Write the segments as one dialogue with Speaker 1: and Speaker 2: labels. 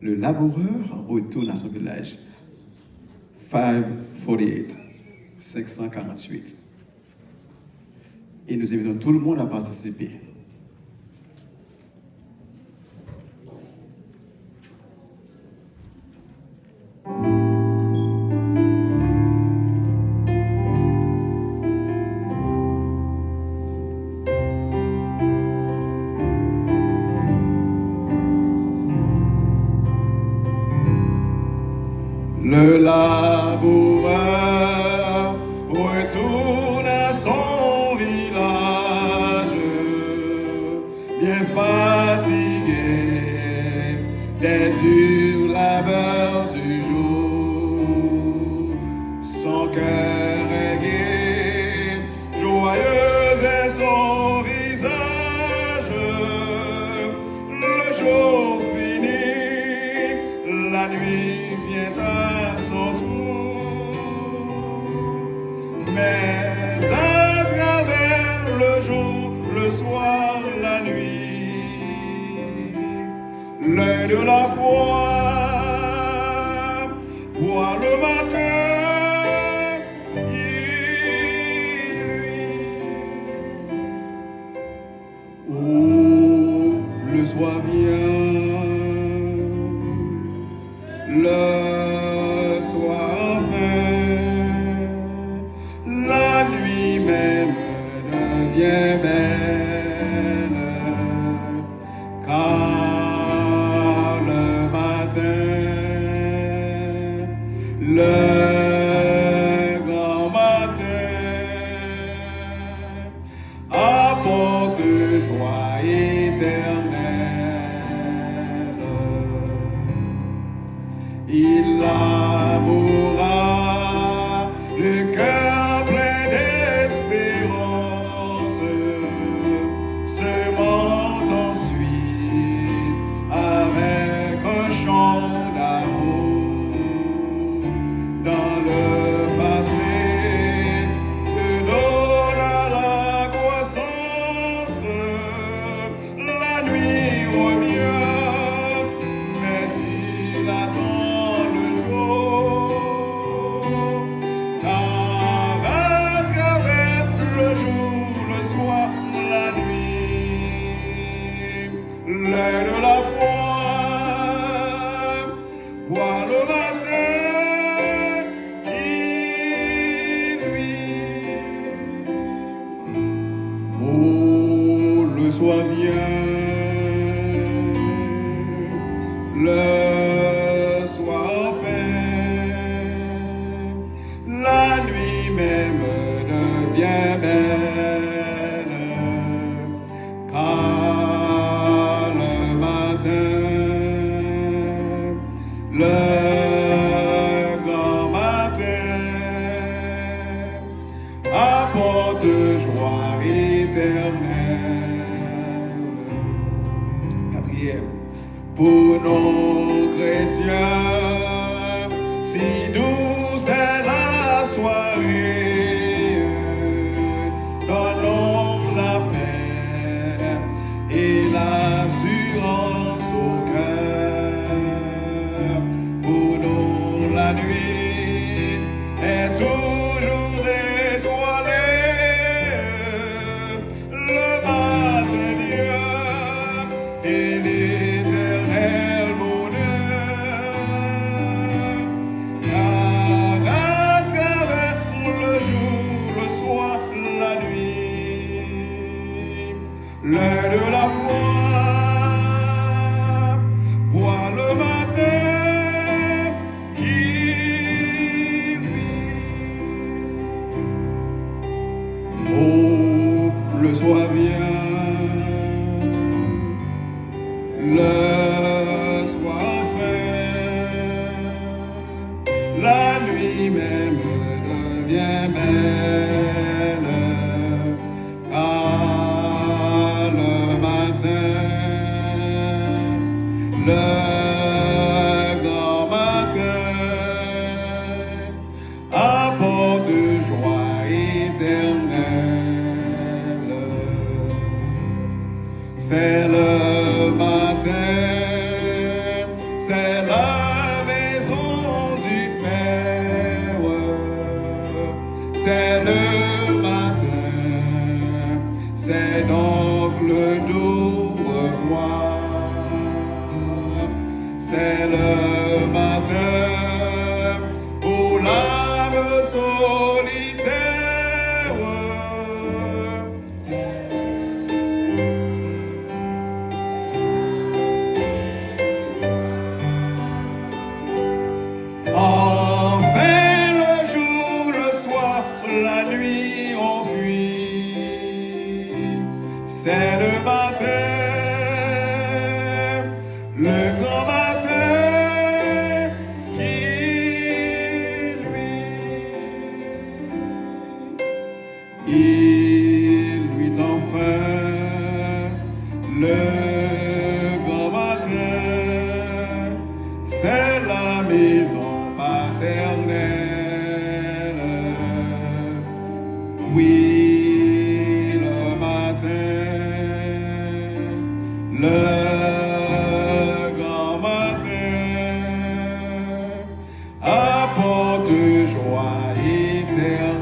Speaker 1: le laboureur retourne à son village. 548. Et nous invitons tout le monde à participer. Le laboureur retourne à son village, bien fatigué des durs labeurs du jour. Son cœur est gai, joyeux est son visage. Le jour finit, la nuit vient à son tour, mais à travers le jour, le soir, la nuit, l'œil de la foi voit le matin qui lui. Oh, le soir vient, le soir enfin, la nuit même devient belle, car le matin, le grand matin, apporte joie éternelle. Il laboura le cœur plein d'espérance, semant ensuite avec un chant d'amour. Dans le passé se donna la croissance, la nuit revient, mais il attend le jour, car à travers le jour, le soir, la nuit, l'œil de la foi voit le matin qui lui. Oh, le soir vient, le soir enfin, la nuit même devient belle, car le matin, le grand matin, apporte joie éternelle. Quatrième, pour nos chrétiens, si douce est la soirée, donnons la paix et l'assurance au cœur. Pour nous, la nuit est toujours étoilée, le matin vient et l'éternel bonheur, car à travers le jour, le soir, la nuit, l'œil de la foi voit le matin qui lui. Oh, le soir vient, le soir fin, la nuit même devient belle, car le matin, le grand matin, apporte joie éternelle. C'est le matin, c'est c'est la maison du Père, c'est le matin, c'est donc le doux revoir, c'est le matin pour l'âme solitaire. Enfin le jour, le soir, la nuit on fuit. C'est le matin, le grand matin qui il luit enfin le grand matin. C'est la maison paternelle. Oui, le matin, le grand matin apporte joie éternelle.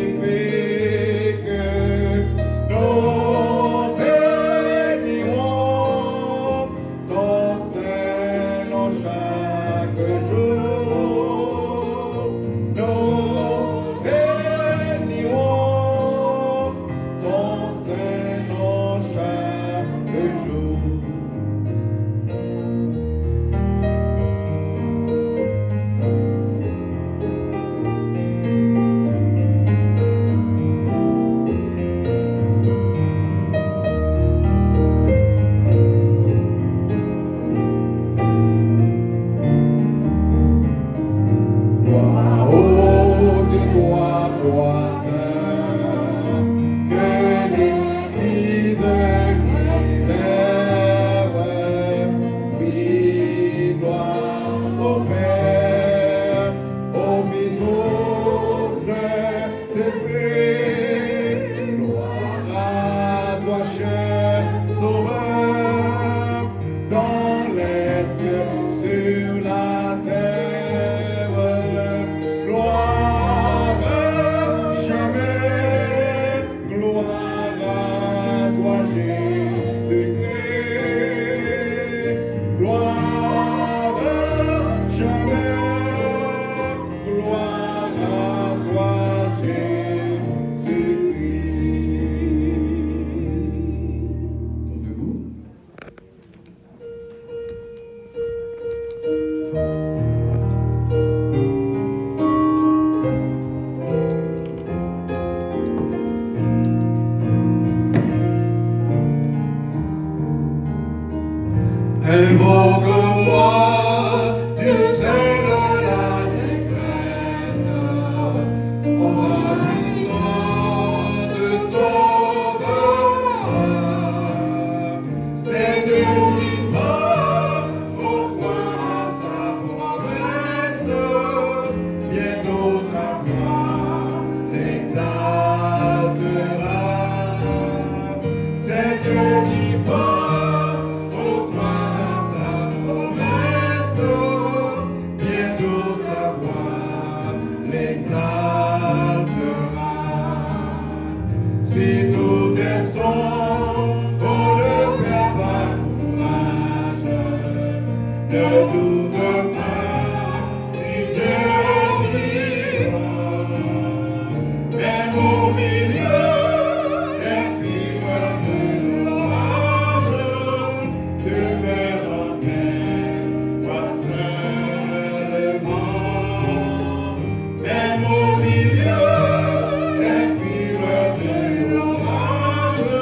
Speaker 2: Magnifique, nos
Speaker 1: Invoque-moi, tu sais de la détresse, obéissant te sauvera. C'est Dieu qui parle, au coin à sa promesse, bientôt sa voix l'exaltera. C'est Dieu qui parle, au coin à sa promesse, bientôt sa voix l'exaltera. Si tout est sombre, on ne perd pas courage. Ne doute pas, si Dieu est vivant, même au milieu des fibres de l'orage, demeure en paix, toi seulement. Même au milieu des fibres de l'orage,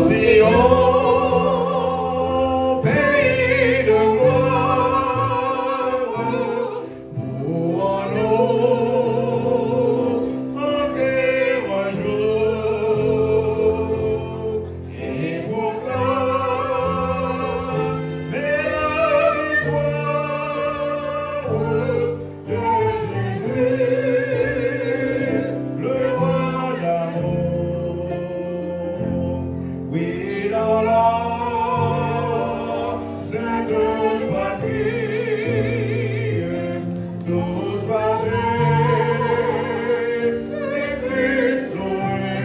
Speaker 1: Sion, pays de gloire, pour en nous entrer un jour et proclamer la victoire de Jésus, le roi d'amour. Oui, dans la sainte patrie, tous fâchés, c'est Christ sauvé.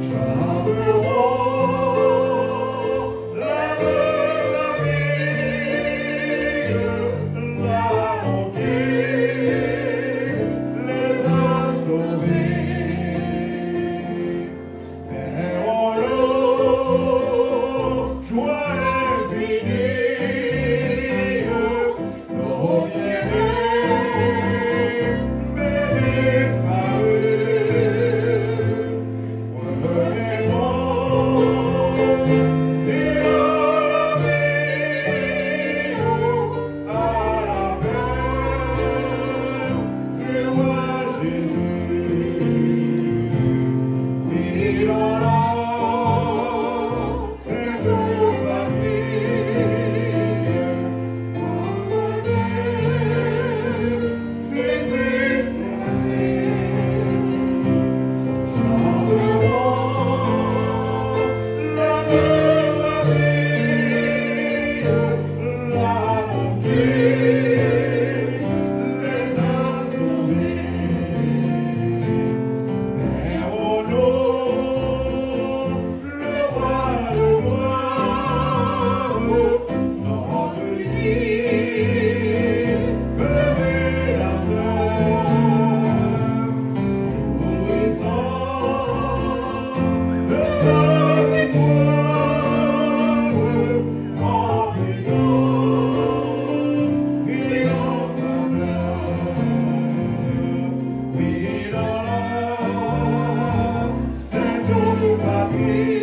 Speaker 1: Chanteront la vie, la bonté les a sauvés. Joie infinie, nos bien-aimés, mais disparus, renaîtront, c'est la vie, à la peine du roi Jésus. Oui, dans la sainte Patrie.